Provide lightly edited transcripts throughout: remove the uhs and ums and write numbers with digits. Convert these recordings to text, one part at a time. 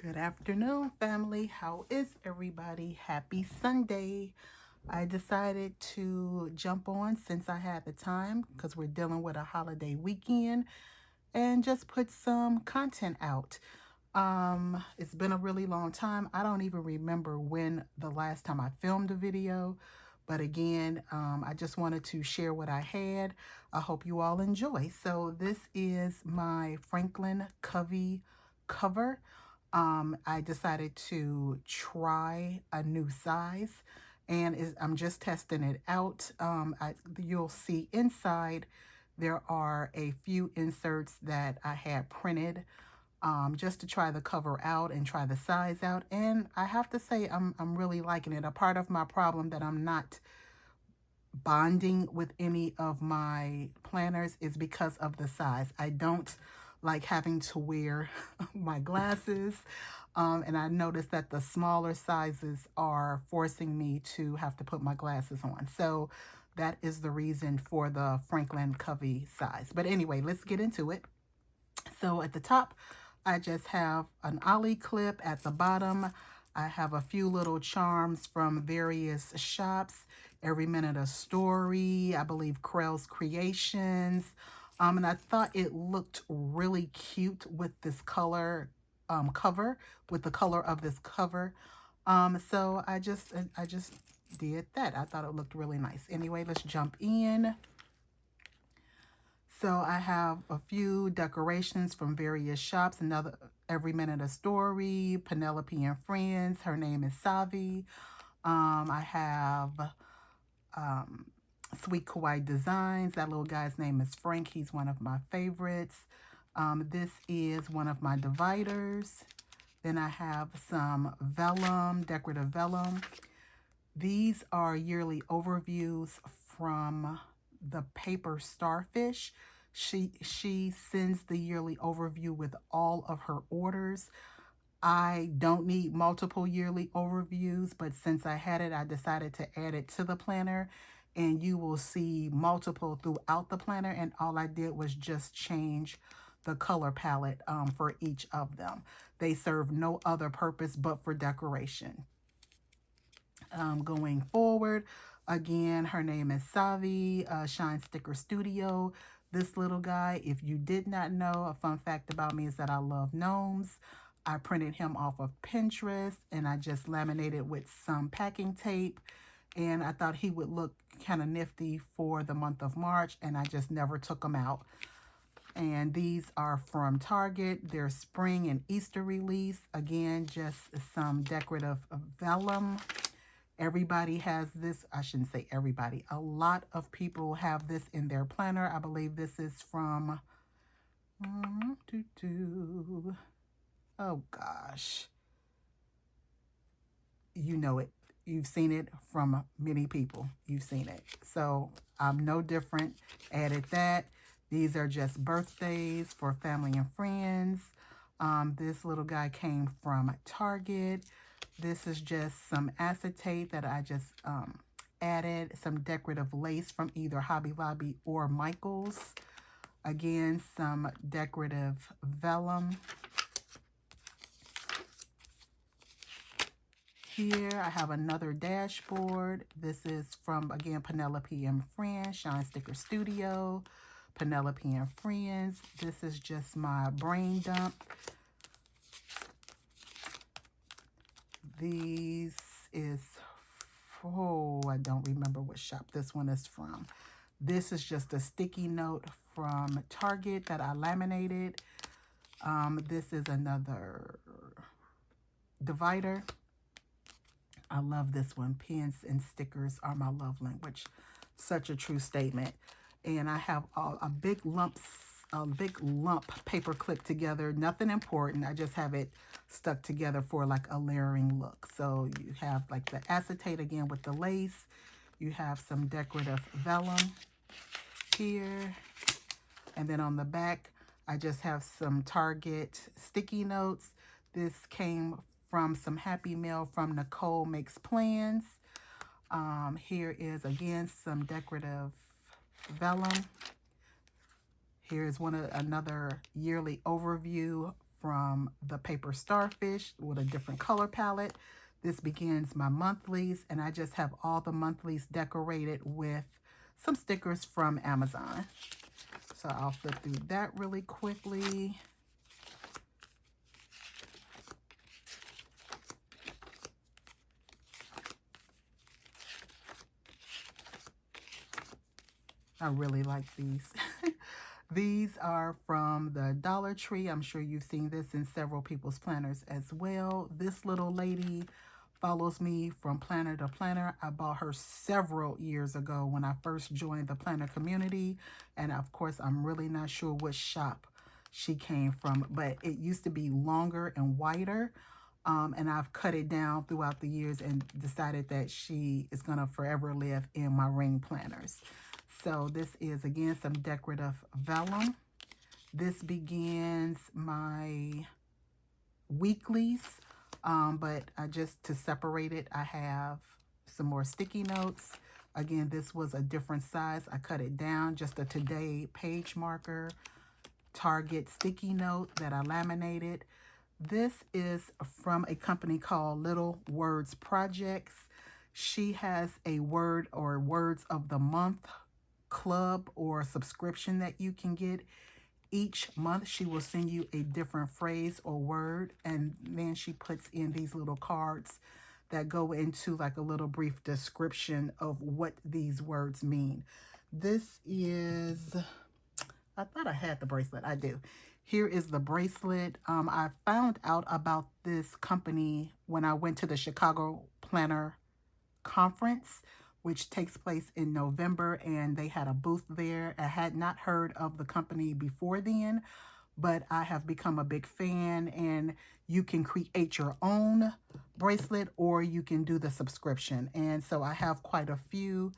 Good afternoon, family. How is everybody? Happy Sunday. I decided to jump on since I had the time because we're dealing with a holiday weekend and just put some content out. It's been a really long time. I don't even remember when the last time I filmed a video, but again, I just wanted to share what I had. I hope you all enjoy. So this is my Franklin Covey cover. I decided to try a new size and I'm just testing it out. You'll see inside there are a few inserts that I had printed just to try the cover out and try the size out. And I have to say, I'm really liking it. A part of my problem that I'm not bonding with any of my planners is because of the size. I don't like having to wear my glasses. And I noticed that the smaller sizes are forcing me to have to put my glasses on. So that is the reason for the Franklin Covey size. But anyway, let's get into it. So at the top, I just have an ollie clip. At the bottom, I have a few little charms from various shops. Every Minute a Story, I believe Krell's Creations. And I thought it looked really cute with this color cover, with the color of this cover. So I just did that. I thought it looked really nice. Anyway, let's jump in. So I have a few decorations from various shops. Another Every Minute a Story, Penelope and Friends. Her name is Savi. I have Sweet Kawaii Designs. That little guy's name is Frank. He's one of my favorites. This is one of my dividers. Then I have some vellum, decorative vellum. These are yearly overviews from the paper Starfish. She sends the yearly overview with all of her orders. I don't need multiple yearly overviews, but since I had it, I decided to add it to the planner, and you will see multiple throughout the planner, and all I did was just change the color palette for each of them. They serve no other purpose but for decoration. Going forward, again, her name is Savi, Shine Sticker Studio. This little guy, if you did not know, a fun fact about me is that I love gnomes. I printed him off of Pinterest and I just laminated with some packing tape. And I thought he would look kind of nifty for the month of March, and I just never took him out. And these are from Target. They're spring and Easter release. Again, just some decorative vellum. Everybody has this. I shouldn't say everybody. A lot of people have this in their planner. I believe this is from, oh gosh. You know it. You've seen it from many people. You've seen it. So I'm no different. Added that. These are just birthdays for family and friends. This little guy came from Target. This is just some acetate that I just added. Some decorative lace from either Hobby Lobby or Michael's. Again, some decorative vellum. Here I have another dashboard. This is from, again, Penelope and Friends, Shine Sticker Studio, Penelope and Friends. This is just my brain dump. These is, oh, I don't remember what shop this one is from. This is just a sticky note from Target that I laminated. This is another divider. I love this one. Pens and stickers are my love language. Such a true statement. And I have a big lump paper clipped together. Nothing important. I just have it stuck together for like a layering look. So you have like the acetate again with the lace. You have some decorative vellum here. And then on the back, I just have some Target sticky notes. This came from some Happy Mail from Nicole Makes Plans. Here is, again, some decorative vellum. Here is another yearly overview from the paper starfish with a different color palette. This begins my monthlies, and I just have all the monthlies decorated with some stickers from Amazon. So I'll flip through that really quickly. I really like these. These are from the Dollar Tree. I'm sure you've seen this in several people's planners as well. This little lady follows me from planner to planner. I bought her several years ago when I first joined the planner community. And of course, I'm really not sure what shop she came from, but it used to be longer and wider. And I've cut it down throughout the years and decided that she is going to forever live in my ring planners. So this is, again, some decorative vellum. This begins my weeklies, but just to separate it, I have some more sticky notes. Again, this was a different size. I cut it down, just a Today page marker, Target sticky note that I laminated. This is from a company called Little Words Projects. She has a word or words of the month club or subscription that you can get. Each month she will send you a different phrase or word, and then she puts in these little cards that go into like a little brief description of what these words mean. This is, I thought I had the bracelet. I do. Here is the bracelet. I found out about this company when I went to the Chicago Planner Conference, which takes place in November, and they had a booth there. I had not heard of the company before then, but I have become a big fan, and you can create your own bracelet or you can do the subscription. And so I have quite a few.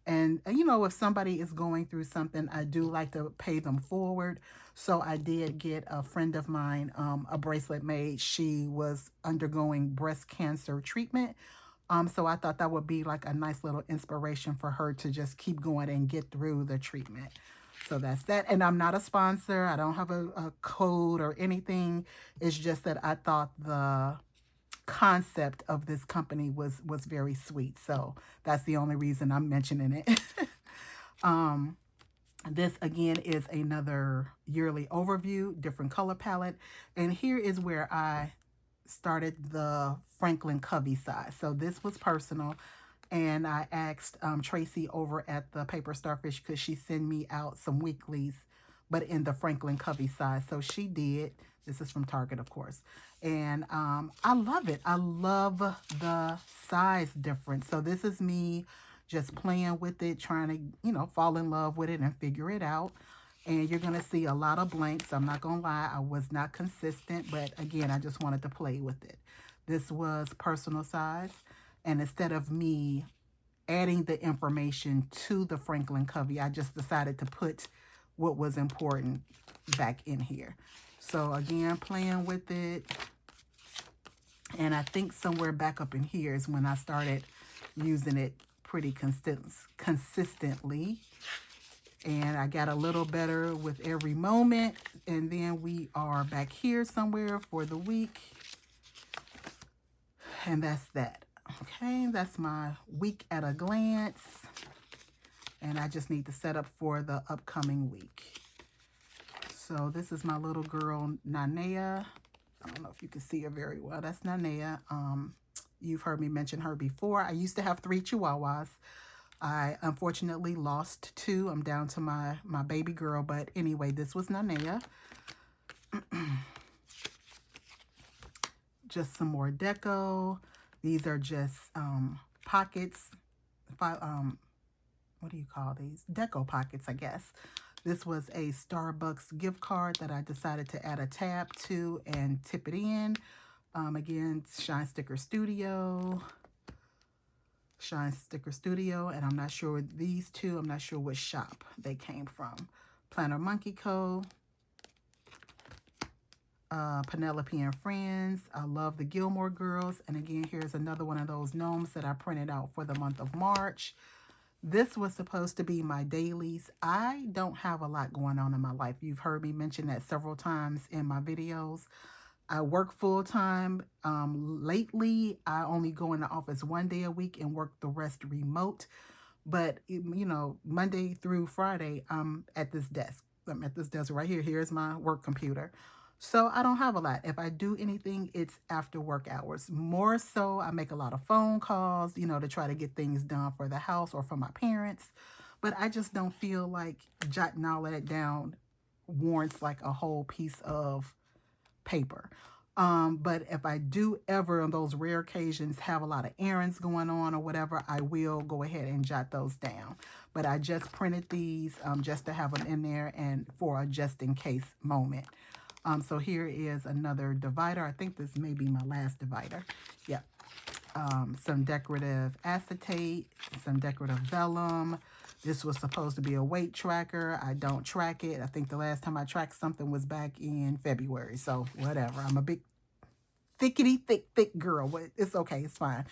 And, you know, if somebody is going through something, I do like to pay them forward. So I did get a friend of mine a bracelet made. She was undergoing breast cancer treatment. So I thought that would be like a nice little inspiration for her to just keep going and get through the treatment. So that's that. And I'm not a sponsor. I don't have a code or anything. It's just that I thought the concept of this company was very sweet. So that's the only reason I'm mentioning it. This again is another yearly overview, different color palette. And here is where I started the Franklin Covey size. So this was personal, and I asked Tracy over at the Paper Starfish, could she send me out some weeklies, but in the Franklin Covey size. So she did. This is from Target, of course. And I love it. I love the size difference. So this is me just playing with it, trying to, you know, fall in love with it and figure it out. And you're going to see a lot of blanks. I'm not going to lie. I was not consistent. But again, I just wanted to play with it. This was personal size. And instead of me adding the information to the Franklin Covey, I just decided to put what was important back in here. So again, playing with it. And I think somewhere back up in here is when I started using it pretty consistently. And I got a little better with every moment. And then we are back here somewhere for the week. And that's that. Okay, that's my week at a glance. And I just need to set up for the upcoming week. So this is my little girl, Nanea. I don't know if you can see her very well. That's Nanea. You've heard me mention her before. I used to have 3 Chihuahuas. I unfortunately lost 2. I'm down to my baby girl. But anyway, this was Nanea. Just some more deco. These are just pockets. What do you call these? Deco pockets, I guess. This was a Starbucks gift card that I decided to add a tab to and tip it in. Again, Shine Sticker Studio. Shine Sticker Studio, and I'm not sure these two, I'm not sure which shop they came from. Planner Monkey Co. Penelope and Friends. I love the Gilmore Girls. And again, here's another one of those gnomes that I printed out for the month of March. This was supposed to be my dailies. I don't have a lot going on in my life. You've heard me mention that several times in my videos. I work full time. Lately, I only go in the office 1 day a week and work the rest remote. But, you know, Monday through Friday, I'm at this desk. I'm at this desk right here. Here's my work computer. So I don't have a lot. If I do anything, it's after work hours. More so, I make a lot of phone calls, you know, to try to get things done for the house or for my parents. But I just don't feel like jotting all that down warrants like a whole piece of paper. But if I do ever on those rare occasions have a lot of errands going on or whatever, I will go ahead and jot those down. But I just printed these just to have them in there and for a just in case moment. So here is another divider. I think this may be my last divider. Yep. Some decorative acetate, some decorative vellum. This was supposed to be a weight tracker. I don't track it. I think the last time I tracked something was back in February. So whatever. I'm a big thick girl, but it's okay. It's fine.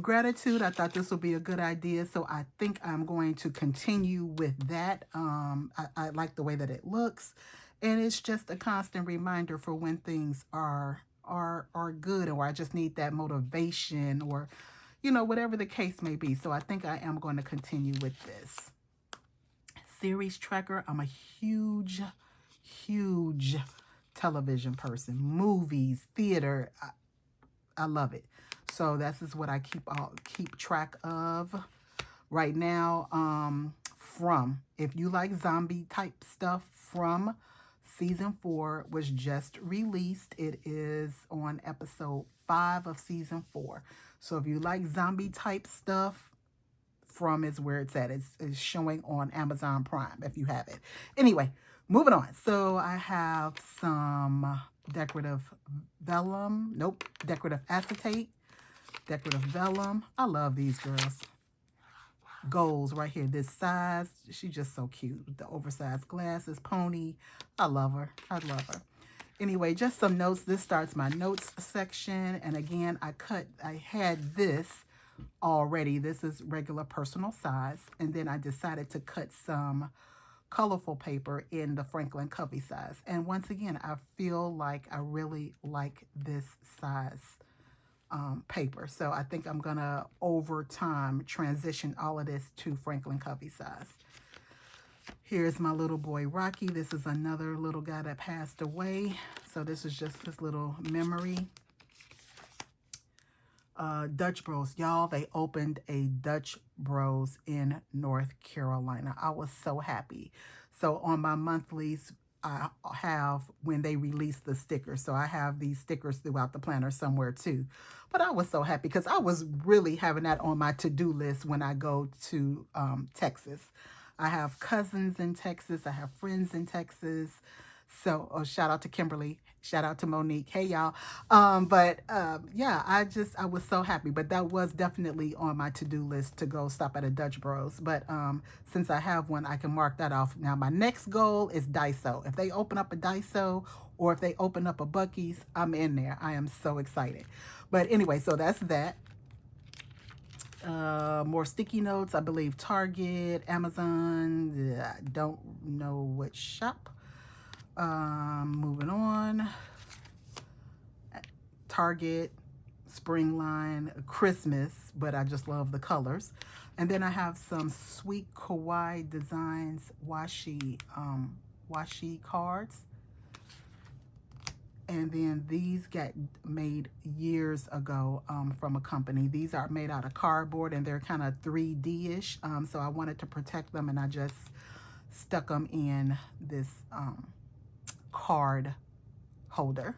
Gratitude. I thought this would be a good idea. So I think I'm going to continue with that. I like the way that it looks. And it's just a constant reminder for when things are good, or I just need that motivation, or you know, whatever the case may be. So I think I am going to continue with this series tracker. I'm a huge television person, movies, theater. I love it. So this is what I keep track of right now. From, if you like zombie type stuff, from season 4 was just released. It is on episode 5 of season 4. So if you like zombie type stuff, From is where it's at. It's showing on Amazon Prime if you have it. Anyway, moving on. So I have some decorative vellum. Nope. Decorative acetate. Decorative vellum. I love these girls. Goals right here. This size. She's just so cute. The oversized glasses. Pony. I love her. I love her. Anyway, just some notes. This starts my notes section. And again, I had this already. This is regular personal size. And then I decided to cut some colorful paper in the Franklin Covey size. And once again, I feel like I really like this size paper. So I think I'm going to, over time, transition all of this to Franklin Covey size. Here's my little boy, Rocky. This is another little guy that passed away. So this is just his little memory. Dutch Bros. Y'all, they opened a Dutch Bros in North Carolina. I was so happy. So on my monthlies, I have when they release the stickers. So I have these stickers throughout the planner somewhere too. But I was so happy because I was really having that on my to-do list when I go to Texas. I have cousins in Texas. I have friends in Texas. So shout out to Kimberly. Shout out to Monique. Hey, y'all. Yeah, I was so happy. But that was definitely on my to-do list to go stop at a Dutch Bros. But since I have one, I can mark that off. Now, my next goal is Daiso. If they open up a Daiso or if they open up a Buc-ee's, I'm in there. I am so excited. But anyway, so that's that. More sticky notes. I believe Target, Amazon. I don't know which shop. Moving on. Target, spring line, Christmas, but I just love the colors. And then I have some Sweet Kawaii Designs washi cards. And then these got made years ago from a company. These are made out of cardboard and they're kind of 3D-ish. So I wanted to protect them and I just stuck them in this card holder.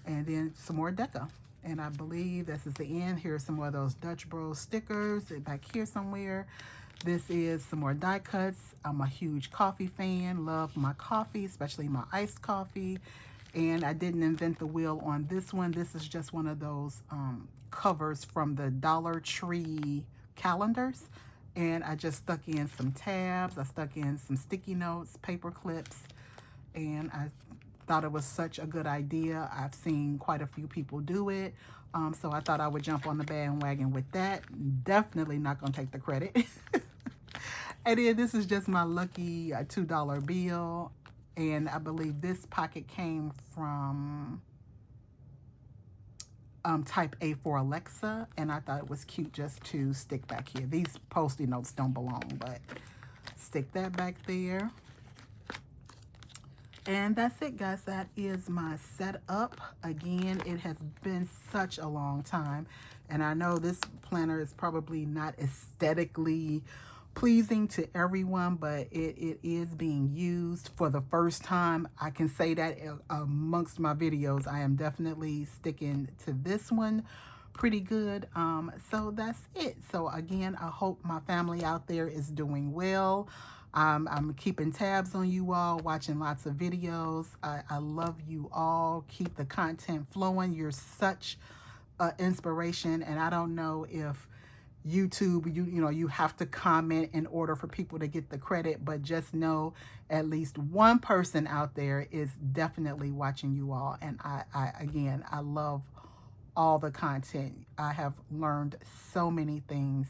And then some more deco. And I believe this is the end. Here's some more of those Dutch Bros stickers back here somewhere. This is some more die cuts. I'm a huge coffee fan. Love my coffee, especially my iced coffee. And I didn't invent the wheel on this one. This is just one of those covers from the Dollar Tree calendars. And I just stuck in some tabs. I stuck in some sticky notes, paper clips, and I thought it was such a good idea. I've seen quite a few people do it. So I thought I would jump on the bandwagon with that. Definitely not going to take the credit. And then this is just my lucky $2 bill. And I believe this pocket came from type A for Alexa. And I thought it was cute just to stick back here. These Post-it notes don't belong, but stick that back there. And that's it, guys. That is my setup. Again, it has been such a long time. And I know this planner is probably not aesthetically pleasing to everyone, but it is being used for the first time. I can say that amongst my videos, I am definitely sticking to this one pretty good. So that's it. So again, I hope my family out there is doing well. I'm keeping tabs on you all, watching lots of videos. I love you all. Keep the content flowing. You're such an inspiration, and I don't know if YouTube, you have to comment in order for people to get the credit, but just know at least one person out there is definitely watching you all. And again, I love all the content. I have learned so many things.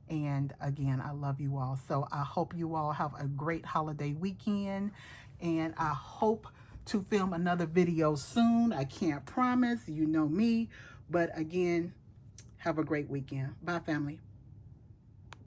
And again, I love you all. So I hope you all have a great holiday weekend. And I hope to film another video soon. I can't promise, you know me. But again, have a great weekend. Bye, family.